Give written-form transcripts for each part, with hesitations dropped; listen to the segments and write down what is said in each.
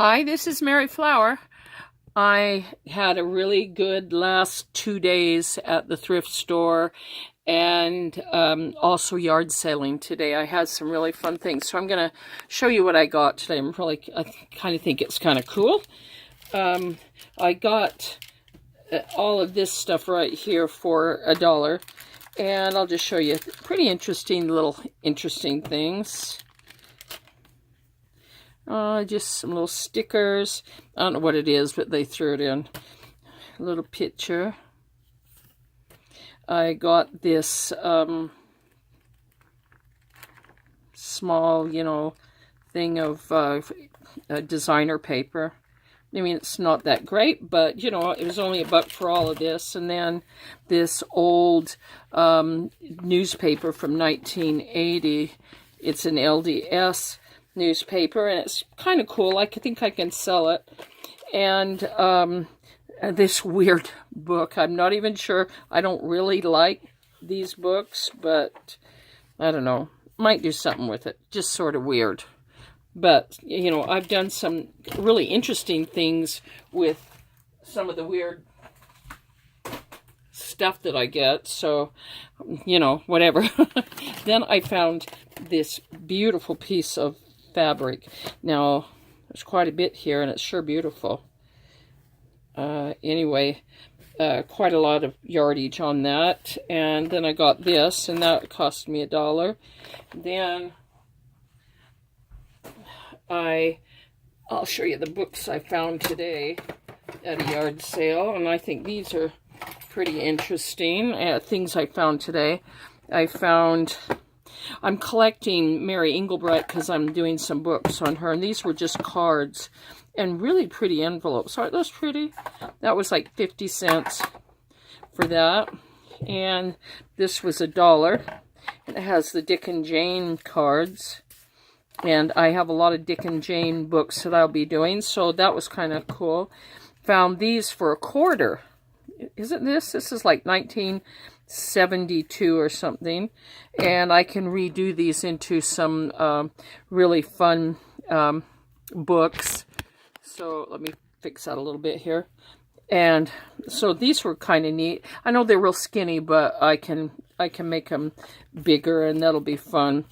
Hi, this is Mary Flower. I had a really good last 2 days at the thrift store and also yard selling today. I had some really fun things. So I'm going to show you what I got today. I kind of think it's kind of cool. I got all of this stuff right here for $1. And I'll just show you pretty interesting things. Just some little stickers. I don't know what it is, but they threw it in. A little picture. I got this small, thing of designer paper. I mean, it's not that great, but, it was only $1 for all of this. And then this old newspaper from 1980. It's an LDS newspaper, and it's kind of cool. I think I can sell it. And this weird book. I'm not even sure. I don't really like these books, but I don't know. Might do something with it. Just sort of weird. But, I've done some really interesting things with some of the weird stuff that I get. So, whatever. Then I found this beautiful piece of fabric. Now, there's quite a bit here, and it's sure beautiful. Anyway, quite a lot of yardage on that. And then I got this, and that cost me $1. Then I'll show you the books I found today at a yard sale, and I think these are pretty interesting. Things I found today. I'm collecting Mary Engelbreit because I'm doing some books on her, and these were just cards and really pretty envelopes. Aren't those pretty? That was like 50 cents for that, and this was $1. And it has the Dick and Jane cards, and I have a lot of Dick and Jane books that I'll be doing, so that was kind of cool. Found these for $0.25. Isn't this? This is like 1972 or something. And I can redo these into some really fun books. So let me fix that a little bit here. And so these were kind of neat. I know they're real skinny, but I can make them bigger, and that'll be fun.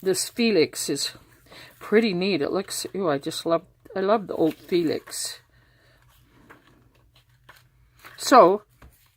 This Felix is pretty neat. It looks, I love the old Felix. So,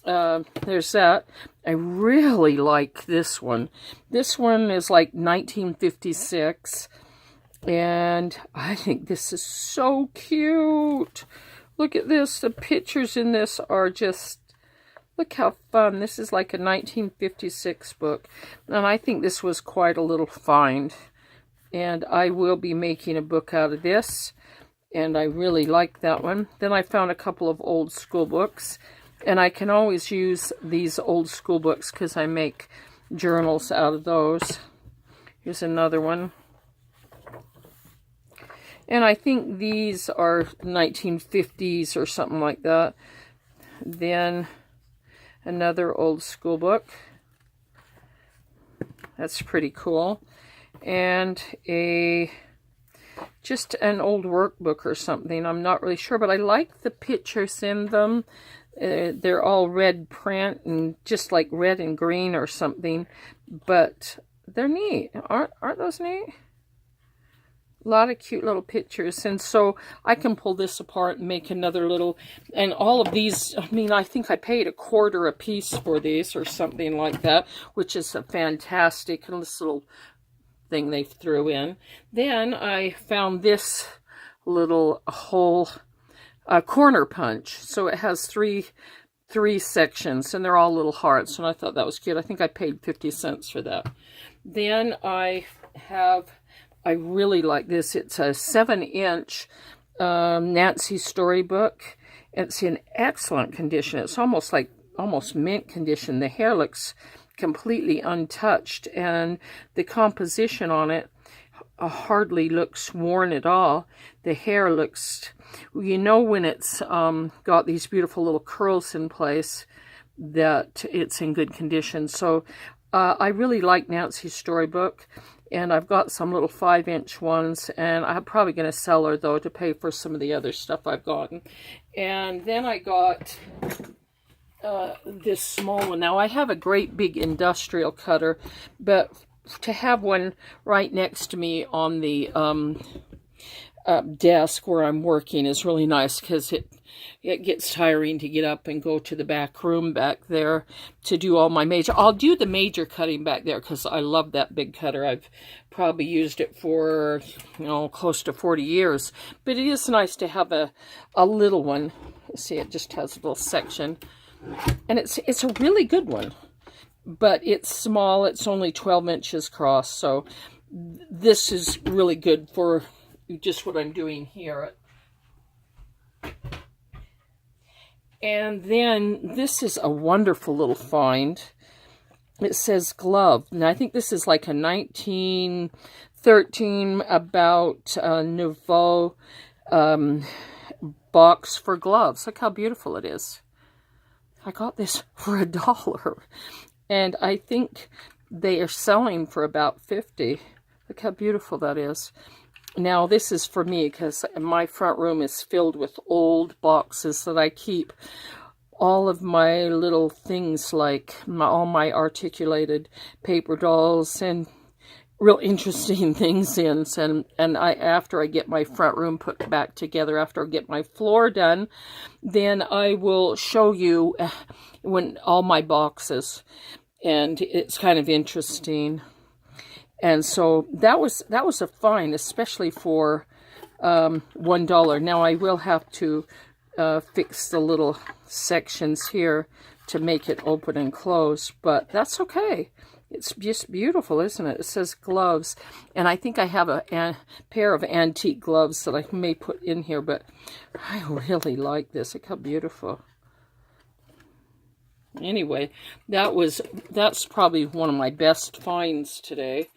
there's that. I really like this one. This one is like 1956, and I think this is so cute. Look at this. The pictures in this are just, look how fun. This is like a 1956 book, and I think this was quite a little find, and I will be making a book out of this. And I really like that one. Then I found a couple of old school books. And I can always use these old school books because I make journals out of those. Here's another one. And I think these are 1950s or something like that. Then another old school book. That's pretty cool. And just an old workbook or something. I'm not really sure, but I like the pictures in them. They're all red print and just like red and green or something, but they're neat. Aren't those neat? A lot of cute little pictures. And so I can pull this apart and make another little, and all of these, I mean, I think I paid $0.25 a piece for these or something like that, which is a fantastic little thing they threw in. Then I found this little whole corner punch. So it has three sections, and they're all little hearts, and I thought that was cute. I think I paid 50 cents for that. Then I really like this. It's a 7-inch Nancy Storybook. It's in excellent condition. It's almost mint condition. The hair looks completely untouched, and the composition on it hardly looks worn at all. The hair looks, when it's got these beautiful little curls in place, that it's in good condition. So I really like Nancy's Storybook. And I've got some little 5-inch ones, and I'm probably going to sell her, though, to pay for some of the other stuff I've gotten. And then I got this small one. Now, I have a great big industrial cutter, but to have one right next to me on the desk where I'm working is really nice, because it gets tiring to get up and go to the back room back there to do all my major. I'll do the major cutting back there because I love that big cutter. I've probably used it for, close to 40 years. But it is nice to have a little one. See, it just has a little section. And it's a really good one. But it's small. It's only 12 inches across. So this is really good for just what I'm doing here. And then this is a wonderful little find. It says glove. And I think this is like a 1913 about Nouveau Box for gloves. Look how beautiful it is. I got this for $1. And I think they are selling for about 50. Look how beautiful that is. Now, this is for me because my front room is filled with old boxes that I keep all of my little things, like all my articulated paper dolls and real interesting things in. And after I get my front room put back together, after I get my floor done, then I will show you when all my boxes. And it's kind of interesting. And so that was a find, especially for $1. Now I will have to fix the little sections here to make it open and close, but that's okay. It's just beautiful, isn't it? It says gloves, and I think I have a pair of antique gloves that I may put in here, but I really like this. Look how beautiful. Anyway, that's probably one of my best finds today.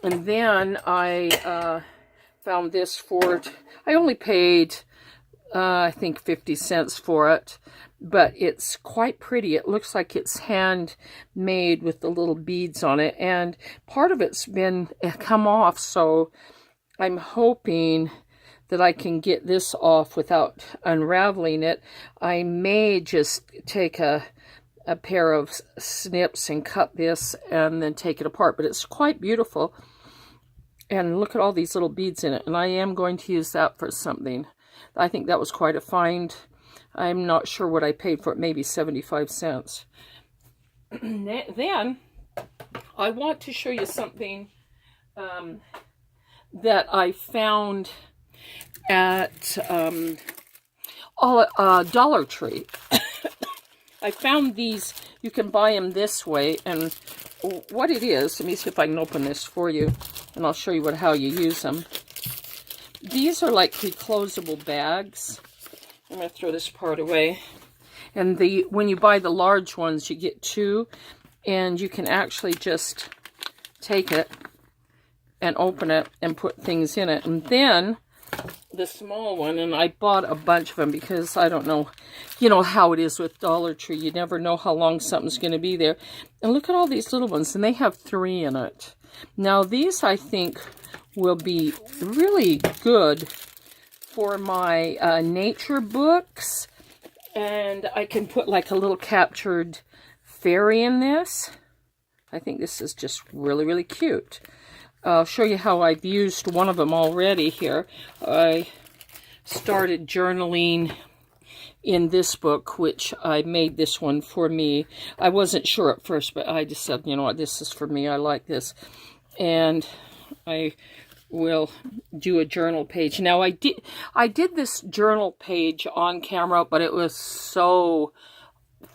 And then I found this for, I only paid, I think 50 cents for it, but it's quite pretty. It looks like it's handmade with the little beads on it, and part of it's been come off, so I'm hoping that I can get this off without unraveling it. I may just take a pair of snips and cut this and then take it apart, but it's quite beautiful. And look at all these little beads in it, and I am going to use that for something. I think that was quite a find. I'm not sure what I paid for it, maybe 75 cents. Then I want to show you something that I found at Dollar Tree. I found these. You can buy them this way, and what it is, let me see if I can open this for you, and I'll show you how you use them. These are like reclosable bags. I'm going to throw this part away. And when you buy the large ones, you get 2, and you can actually just take it and open it and put things in it. And then the small one, and I bought a bunch of them because I don't know, how it is with Dollar Tree. You never know how long something's going to be there. And look at all these little ones, and they have 3 in it. Now these, I think, will be really good for my nature books, and I can put like a little captured fairy in this. I think this is just really, really cute. I'll show you how I've used one of them already here. I started journaling in this book, which I made this one for me. I wasn't sure at first, but I just said, you know what, this is for me. I like this. And I will do a journal page. Now, I did this journal page on camera, but it was so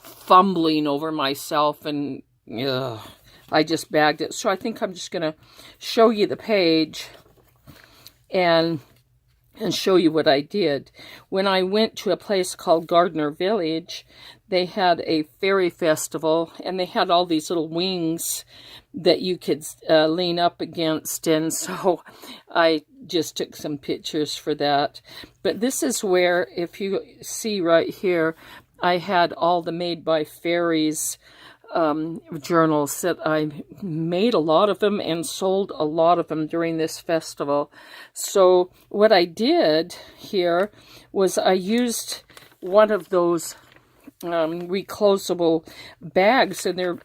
fumbling over myself, and I just bagged it. So I think I'm just going to show you the page and show you what I did. When I went to a place called Gardner Village, they had a fairy festival, and they had all these little wings that you could lean up against, and so I just took some pictures for that. But this is where, if you see right here, I had all the Made by Fairies journals that I made a lot of them and sold a lot of them during this festival. So what I did here was I used one of those reclosable bags, and they're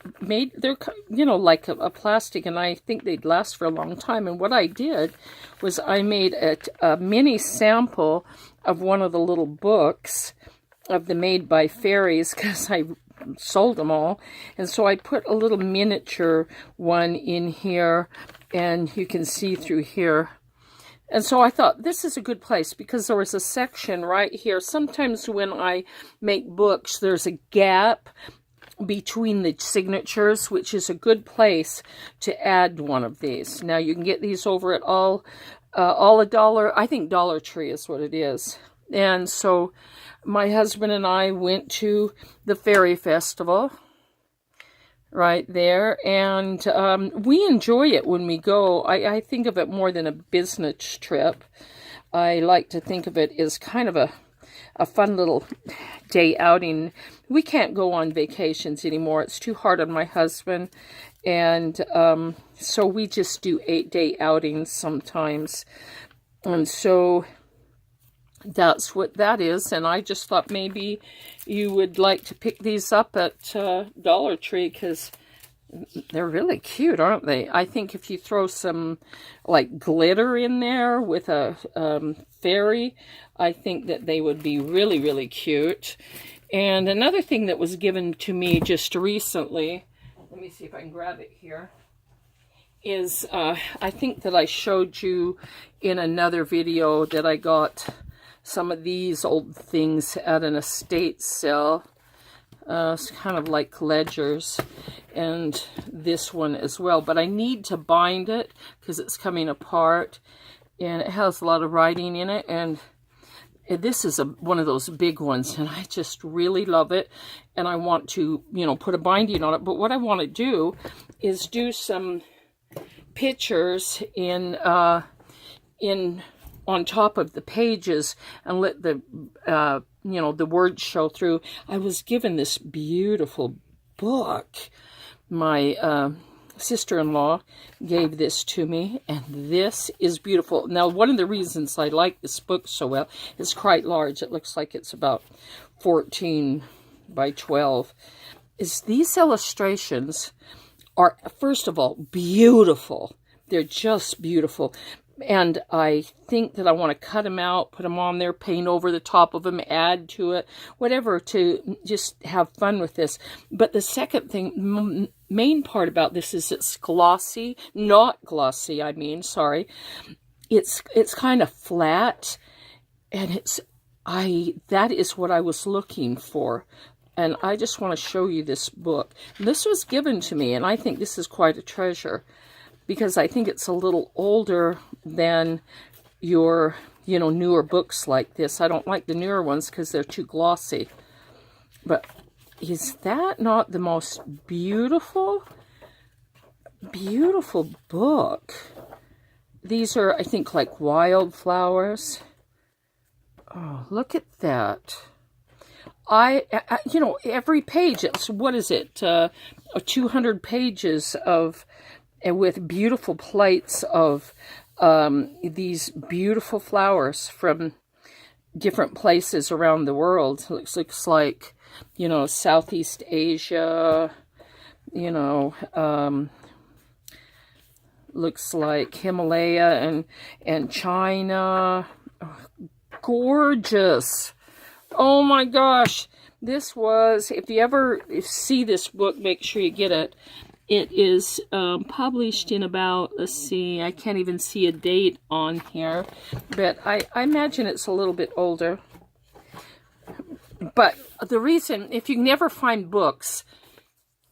like a plastic, and I think they'd last for a long time. And what I did was I made a mini sample of one of the little books of the Made by Fairies, because I sold them all, and so I put a little miniature one in here, and you can see through here. And so I thought this is a good place because there was a section right here. Sometimes when I make books, there's a gap between the signatures, which is a good place to add one of these. Now you can get these over at all $1. I think Dollar Tree is what it is. And so my husband and I went to the Fairy Festival right there, and we enjoy it when we go. I think of it more than a business trip. I like to think of it as kind of a fun little day outing. We can't go on vacations anymore. It's too hard on my husband, and so we just do 8-day outings sometimes. And so that's what that is, and I just thought maybe you would like to pick these up at Dollar Tree, because they're really cute, aren't they? I think if you throw some like glitter in there with a fairy, I think that they would be really, really cute. And another thing that was given to me just recently, let me see if I can grab it here, is I think that I showed you in another video that I got some of these old things at an estate sale. It's kind of like ledgers, and this one as well. But I need to bind it because it's coming apart, and it has a lot of writing in it. And this is one of those big ones, and I just really love it. And I want to, put a binding on it. But what I want to do is do some pictures on top of the pages and let the the words show through. I was given this beautiful book. My sister-in-law gave this to me, and this is beautiful. Now, one of the reasons I like this book so well, it's quite large. It looks like it's about 14 by 12. Is these illustrations are, first of all, beautiful. They're just beautiful. And I think that I want to cut them out, put them on there, paint over the top of them, add to it, whatever, to just have fun with this. But the second thing, main part about this is it's glossy, not glossy, sorry. It's kind of flat, and that is what I was looking for. And I just want to show you this book. This was given to me, and I think this is quite a treasure, because I think it's a little older than your, newer books like this. I don't like the newer ones because they're too glossy. But is that not the most beautiful, beautiful book? These are, I think, like wildflowers. Oh, look at that. Every page, it's, what is it, 200 pages of, and with beautiful plates of these beautiful flowers from different places around the world. It looks like, Southeast Asia, looks like Himalaya and China. Oh, gorgeous. Oh my gosh. This was, if you ever see this book, make sure you get it. It is published in about, let's see, I can't even see a date on here, but I imagine it's a little bit older. But the reason, if you never find books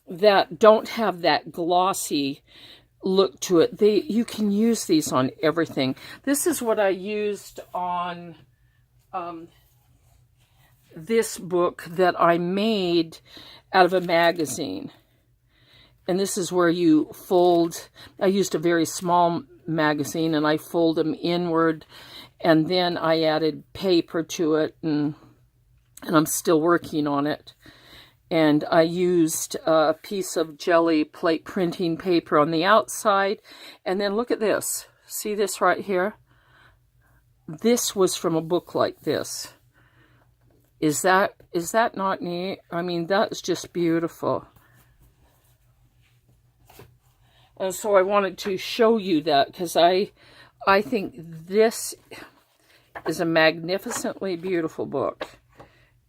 that don't have that glossy look to it, you can use these on everything. This is what I used on this book that I made out of a magazine. And this is where you fold. I used a very small magazine, and I fold them inward, and then I added paper to it, and I'm still working on it. And I used a piece of jelly plate printing paper on the outside. And then look at this. See this right here? This was from a book like this. Is that not neat? I mean, that's just beautiful. And so I wanted to show you that because I think this is a magnificently beautiful book.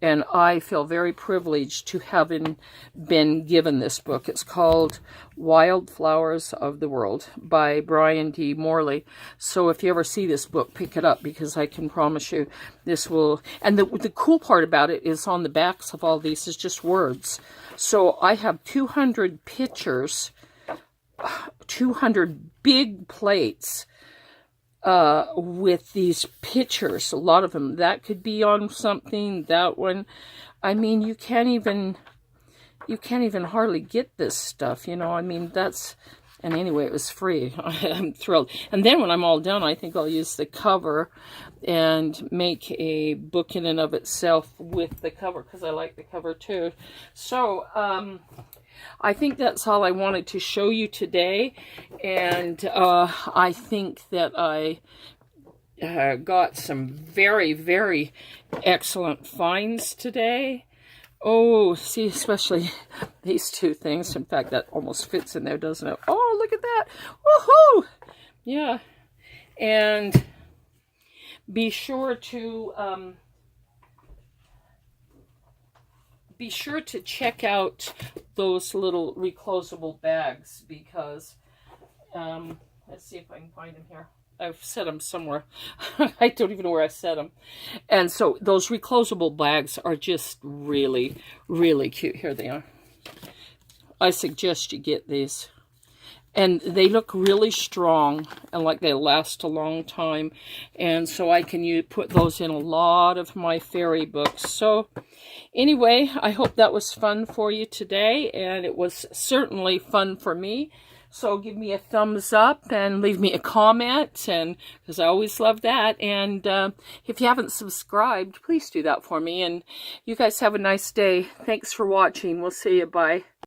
And I feel very privileged to having been given this book. It's called Wildflowers of the World by Brian D. Morley. So if you ever see this book, pick it up, because I can promise you this will... And the cool part about it is on the backs of all these is just words. So I have 200 pictures, 200 big plates with these pictures, a lot of them. That could be on something, that one. I mean, you can't even hardly get this stuff, you know. I mean, that's... And anyway, it was free. I'm thrilled. And then when I'm all done, I think I'll use the cover and make a book in and of itself with the cover, because I like the cover too. So, I think that's all I wanted to show you today, and I think that I got some very, very excellent finds today. Oh, see, especially these two things. In fact, that almost fits in there, doesn't it? Oh, look at that. Woohoo! Yeah. And be sure to... be sure to check out those little reclosable bags, because, let's see if I can find them here. I've set them somewhere. I don't even know where I set them. And so those reclosable bags are just really, really cute. Here they are. I suggest you get these. And they look really strong and like they last a long time. And so I can put those in a lot of my fairy books. So anyway, I hope that was fun for you today. And it was certainly fun for me. So give me a thumbs up and leave me a comment, and because I always love that. And if you haven't subscribed, please do that for me. And you guys have a nice day. Thanks for watching. We'll see you. Bye.